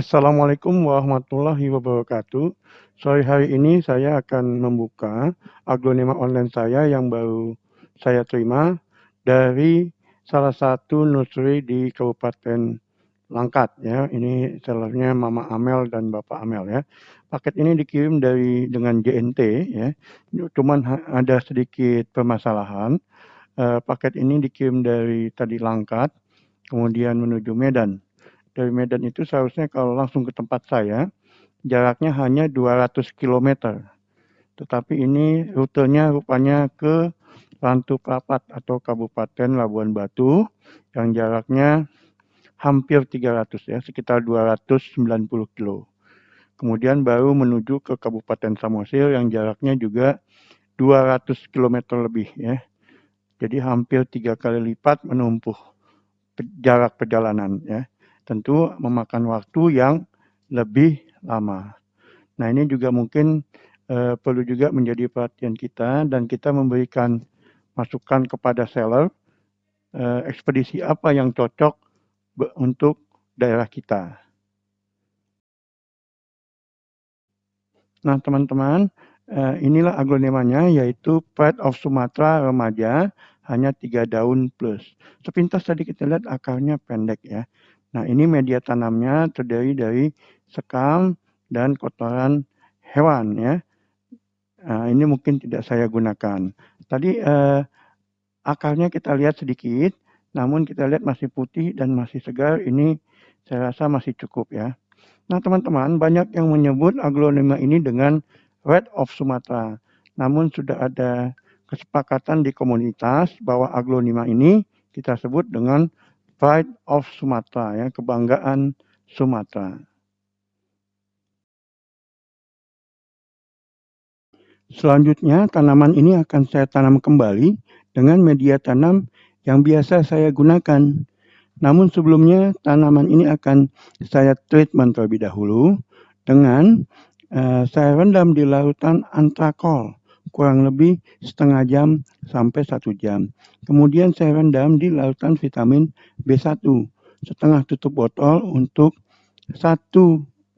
Assalamualaikum warahmatullahi wabarakatuh. Sore hari ini saya akan membuka aglonema online saya yang baru saya terima dari salah satu nursery di Kabupaten Langkat ya. Ini sellernya Mama Amel dan Bapak Amel ya. Paket ini dikirim dengan JNT ya. Cuman ada sedikit permasalahan. Paket ini dikirim dari tadi Langkat, kemudian menuju Medan. Dari Medan itu seharusnya kalau langsung ke tempat saya, jaraknya hanya 200 kilometer. Tetapi ini rutenya rupanya ke Rantu Prapat atau Kabupaten Labuan Batu yang jaraknya hampir 300 ya, sekitar 290 kilo. Kemudian baru menuju ke Kabupaten Samosir yang jaraknya juga 200 kilometer lebih ya. Jadi hampir 3 kali lipat menempuh jarak perjalanan ya. Tentu memakan waktu yang lebih lama. Nah, ini juga mungkin perlu juga menjadi perhatian kita dan kita memberikan masukan kepada seller ekspedisi apa yang cocok untuk daerah kita. Nah, teman-teman, inilah aglonemanya yaitu Pride of Sumatra remaja hanya 3 daun plus. Sepintas tadi kita lihat akarnya pendek ya. Nah, ini media tanamnya terdiri dari sekam dan kotoran hewan ya. Ini mungkin tidak saya gunakan. Tadi akarnya kita lihat sedikit, namun kita lihat masih putih dan masih segar. Ini saya rasa masih cukup ya. Nah, teman-teman, banyak yang menyebut aglonema ini dengan Red of Sumatra. Namun sudah ada kesepakatan di komunitas bahwa aglonema ini kita sebut dengan Pride of Sumatra ya, kebanggaan Sumatera. Selanjutnya, tanaman ini akan saya tanam kembali dengan media tanam yang biasa saya gunakan. Namun sebelumnya, tanaman ini akan saya treatment terlebih dahulu dengan saya rendam di larutan antrakol kurang lebih setengah jam sampai 1 jam. Kemudian saya rendam di larutan vitamin B1 setengah tutup botol untuk 1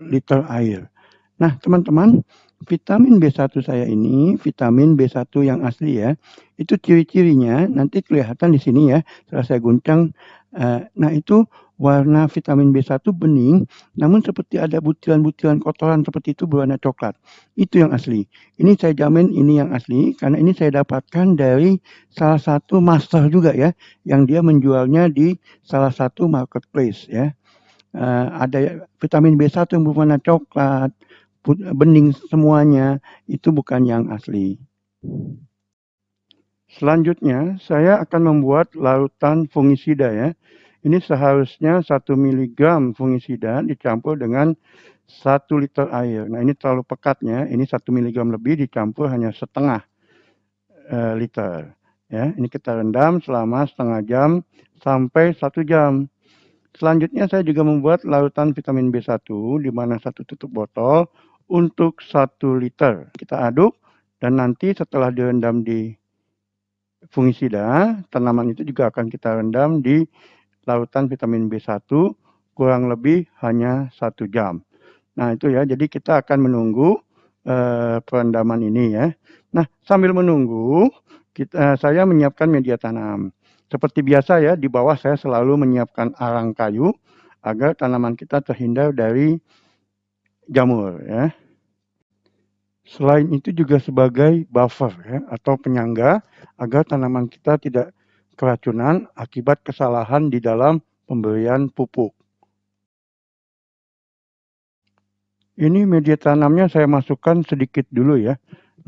liter air. Nah, teman-teman, vitamin B1 saya ini, vitamin B1 yang asli ya, itu ciri-cirinya nanti kelihatan di sini ya, setelah saya guncang. Nah, itu warna vitamin B1 bening, namun seperti ada butiran-butiran kotoran seperti itu berwarna coklat. Itu yang asli. Ini saya jamin ini yang asli, karena ini saya dapatkan dari salah satu master juga ya, yang dia menjualnya di salah satu marketplace ya. Ada vitamin B1 yang berwarna coklat, bening semuanya, itu bukan yang asli. Selanjutnya, saya akan membuat larutan fungisida ya. Ini seharusnya 1 mg fungisida dicampur dengan 1 liter air. Nah, ini terlalu pekatnya, ini 1 mg lebih dicampur hanya setengah liter. Ya, ini kita rendam selama setengah jam sampai 1 jam. Selanjutnya saya juga membuat larutan vitamin B1 di mana 1 tutup botol untuk 1 liter. Kita aduk dan nanti setelah direndam di fungisida, tanaman itu juga akan kita rendam di larutan vitamin B1 kurang lebih hanya 1 jam. Nah, itu ya. Jadi kita akan menunggu perendaman ini ya. Nah, sambil menunggu saya menyiapkan media tanam. Seperti biasa ya, di bawah saya selalu menyiapkan arang kayu agar tanaman kita terhindar dari jamur ya. Selain itu juga sebagai buffer ya, atau penyangga agar tanaman kita tidak keracunan akibat kesalahan di dalam pemberian pupuk. Ini media tanamnya saya masukkan sedikit dulu ya.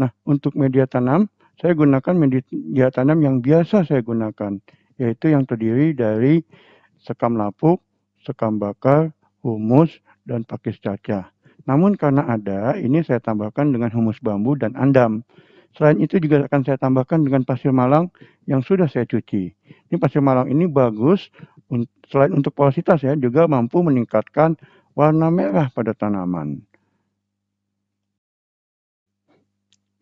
Nah, untuk media tanam, saya gunakan media tanam yang biasa saya gunakan, yaitu yang terdiri dari sekam lapuk, sekam bakar, humus, dan pakis cacah. Namun karena ada, ini saya tambahkan dengan humus bambu dan andam. Selain itu juga akan saya tambahkan dengan pasir malang yang sudah saya cuci. Ini pasir malang ini bagus, selain untuk porositas ya, juga mampu meningkatkan warna merah pada tanaman.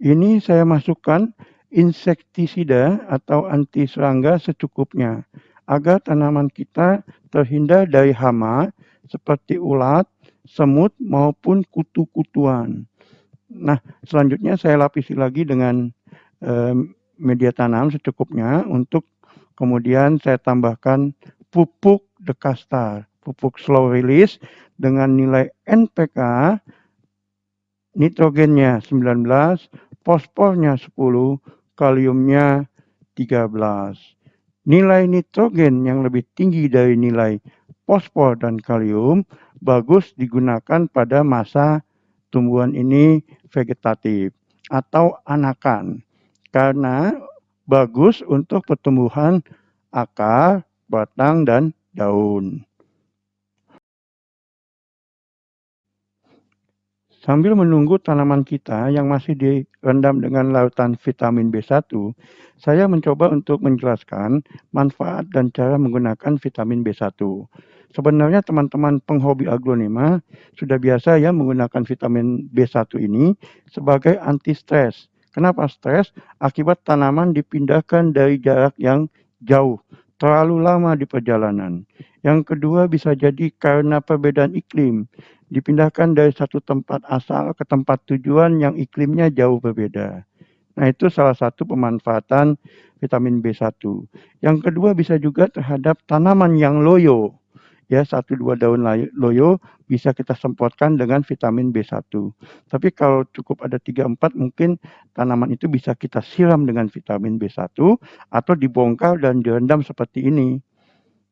Ini saya masukkan insektisida atau anti serangga secukupnya agar tanaman kita terhindar dari hama seperti ulat, semut maupun kutu-kutuan. Nah, selanjutnya saya lapisi lagi dengan media tanam secukupnya untuk kemudian saya tambahkan pupuk dekastar, pupuk slow release dengan nilai NPK, nitrogennya 19, fosfornya 10, kaliumnya 13. Nilai nitrogen yang lebih tinggi dari nilai fosfor dan kalium bagus digunakan pada masa tumbuhan ini vegetatif atau anakan karena bagus untuk pertumbuhan akar, batang, dan daun. Sambil menunggu tanaman kita yang masih direndam dengan lautan vitamin B1, saya mencoba untuk menjelaskan manfaat dan cara menggunakan vitamin B1. Sebenarnya teman-teman penghobi aglonema sudah biasa ya menggunakan vitamin B1 ini sebagai anti stres. Kenapa stres? Akibat tanaman dipindahkan dari jarak yang jauh, terlalu lama di perjalanan. Yang kedua bisa jadi karena perbedaan iklim, dipindahkan dari satu tempat asal ke tempat tujuan yang iklimnya jauh berbeda. Nah, itu salah satu pemanfaatan vitamin B1. Yang kedua bisa juga terhadap tanaman yang loyo. Ya, 1-2 daun loyo bisa kita semprotkan dengan vitamin B1. Tapi kalau cukup ada 3-4 mungkin tanaman itu bisa kita siram dengan vitamin B1 atau dibongkar dan direndam seperti ini.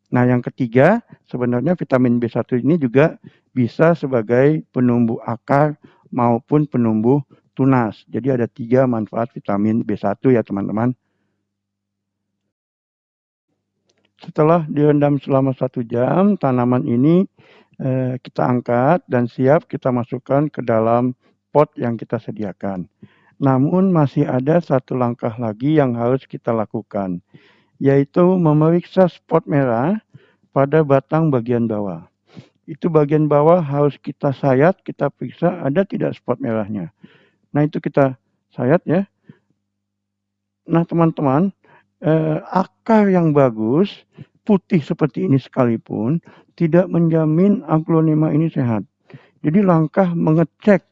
Nah, yang ketiga, sebenarnya vitamin B1 ini juga bisa sebagai penumbuh akar maupun penumbuh tunas. Jadi ada 3 manfaat vitamin B1 ya teman-teman. Setelah direndam selama 1 jam, tanaman ini kita angkat dan siap kita masukkan ke dalam pot yang kita sediakan. Namun masih ada satu langkah lagi yang harus kita lakukan, yaitu memeriksa spot merah pada batang bagian bawah. Itu bagian bawah harus kita sayat, kita periksa ada tidak spot merahnya. Nah, itu kita sayat ya. Nah, teman-teman, akar yang bagus, putih seperti ini sekalipun, tidak menjamin aglonema ini sehat. Jadi langkah mengecek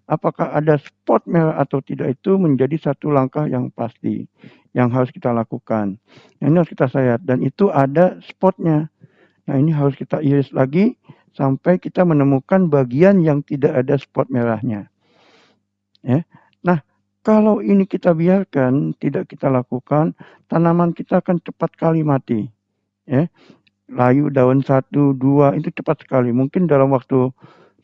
apakah ada spot merah atau tidak itu menjadi satu langkah yang pasti yang harus kita lakukan. Nah, ini harus kita sayat dan itu ada spotnya. Nah, ini harus kita iris lagi sampai kita menemukan bagian yang tidak ada spot merahnya. Ya. Nah, kalau ini kita biarkan, tidak kita lakukan, tanaman kita akan cepat kali mati. Ya. Layu daun 1, 2 itu cepat sekali. Mungkin dalam waktu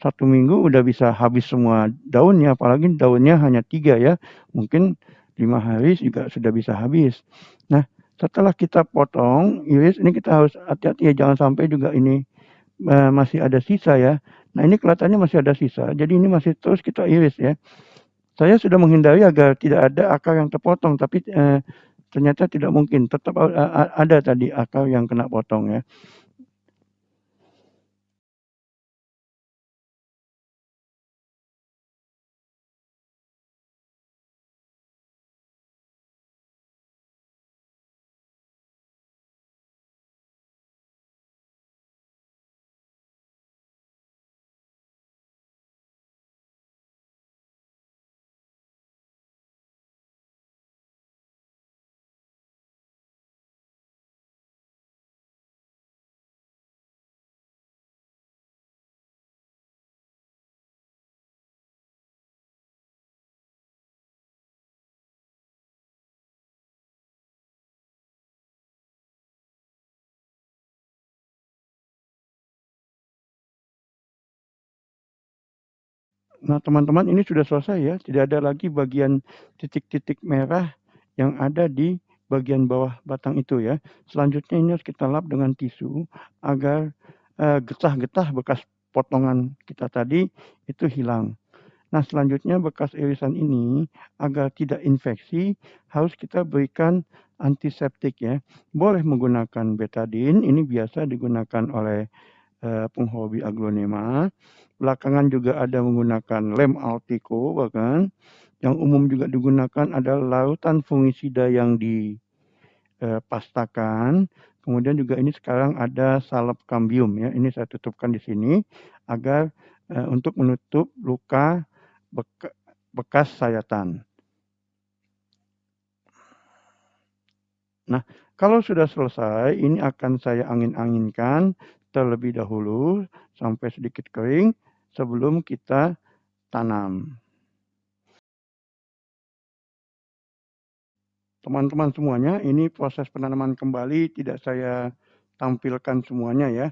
1 minggu udah bisa habis semua daunnya, apalagi daunnya hanya 3 ya. Mungkin 5 hari juga sudah bisa habis. Nah, setelah kita potong, iris, ini kita harus hati-hati ya, jangan sampai juga ini masih ada sisa ya. Nah, ini kelihatannya masih ada sisa, jadi ini masih terus kita iris ya. Saya sudah menghindari agar tidak ada akar yang terpotong, tapi ternyata tidak mungkin, tetap ada tadi akar yang kena potong ya. Nah, teman-teman ini sudah selesai ya, tidak ada lagi bagian titik-titik merah yang ada di bagian bawah batang itu ya. Selanjutnya ini harus kita lap dengan tisu agar getah-getah bekas potongan kita tadi itu hilang. Nah, selanjutnya bekas irisan ini agar tidak infeksi harus kita berikan antiseptik ya. Boleh menggunakan betadine, ini biasa digunakan oleh penghobi aglonema. Belakangan juga ada menggunakan lem Altico bahkan. Yang umum juga digunakan adalah larutan fungisida yang dipastakan. Kemudian juga ini sekarang ada salep kambium ya. Ini saya tutupkan di sini agar untuk menutup luka bekas sayatan. Nah, kalau sudah selesai, ini akan saya angin-anginkan terlebih dahulu sampai sedikit kering sebelum kita tanam. Teman-teman semuanya, ini proses penanaman kembali tidak saya tampilkan semuanya ya,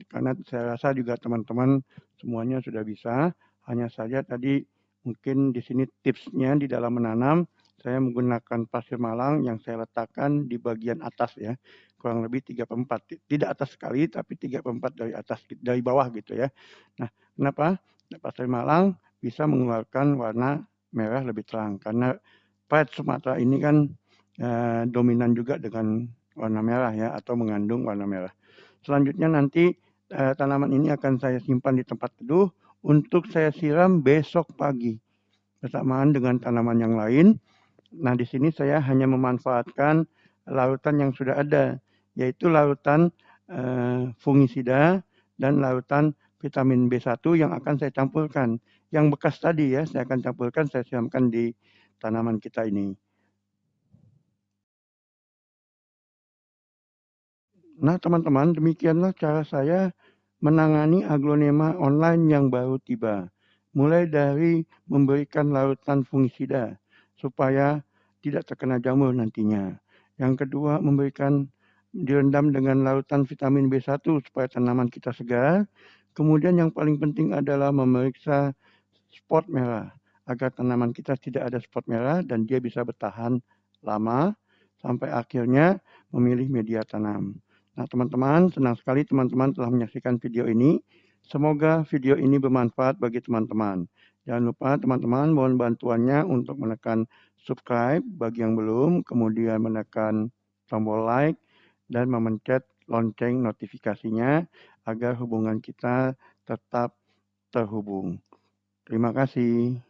karena saya rasa juga teman-teman semuanya sudah bisa. Hanya saja tadi mungkin di sini tipsnya di dalam menanam, saya menggunakan pasir malang yang saya letakkan di bagian atas ya, kurang lebih 3/4, tidak atas sekali tapi 3/4 dari atas, dari bawah gitu ya. Nah, kenapa? Pasir malang bisa mengeluarkan warna merah lebih terang, karena pait Sumatera ini kan dominan juga dengan warna merah ya, atau mengandung warna merah. Selanjutnya nanti tanaman ini akan saya simpan di tempat teduh untuk saya siram besok pagi bersamaan dengan tanaman yang lain. Nah, di sini saya hanya memanfaatkan larutan yang sudah ada, yaitu larutan fungisida dan larutan vitamin B1 yang akan saya campurkan. Yang bekas tadi ya, saya akan campurkan, saya siramkan di tanaman kita ini. Nah, teman-teman, demikianlah cara saya menangani aglonema online yang baru tiba. Mulai dari memberikan larutan fungisida supaya tidak terkena jamur nantinya. Yang kedua, memberikan direndam dengan larutan vitamin B1 supaya tanaman kita segar. Kemudian yang paling penting adalah memeriksa spot merah agar tanaman kita tidak ada spot merah dan dia bisa bertahan lama sampai akhirnya memilih media tanam. Nah, teman-teman, senang sekali teman-teman telah menyaksikan video ini. Semoga video ini bermanfaat bagi teman-teman. Jangan lupa teman-teman mohon bantuannya untuk menekan subscribe bagi yang belum, kemudian menekan tombol like dan memencet lonceng notifikasinya agar hubungan kita tetap terhubung. Terima kasih.